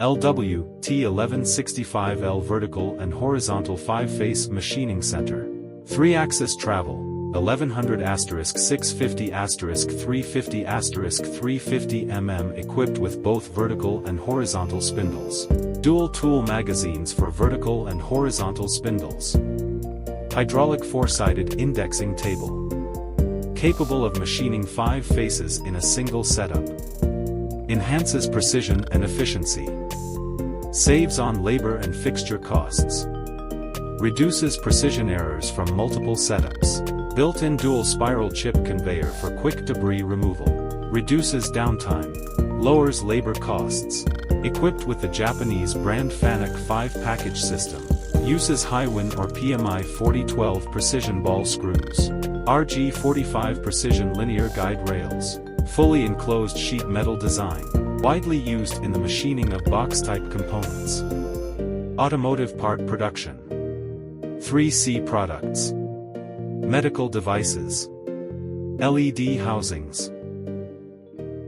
LW-T1165L vertical and horizontal 5-face machining center. 3-axis travel, 1100*650*350*350 mm equipped with both vertical and horizontal spindles. Dual tool magazines for vertical and horizontal spindles. Hydraulic 4-sided indexing table. Capable of machining 5 faces in a single setup. Enhances precision and efficiency. Saves on labor and fixture costs. Reduces precision errors from multiple setups. Built-in dual spiral chip conveyor for quick debris removal. Reduces downtime. Lowers labor costs. Equipped with the Japanese brand FANUC 5-package system. Uses Highwind or PMI 4012 precision ball screws. RG45 precision linear guide rails. Fully enclosed sheet metal design. Widely used in the machining of box-type components. Automotive part production. 3C products. Medical devices. LED housings.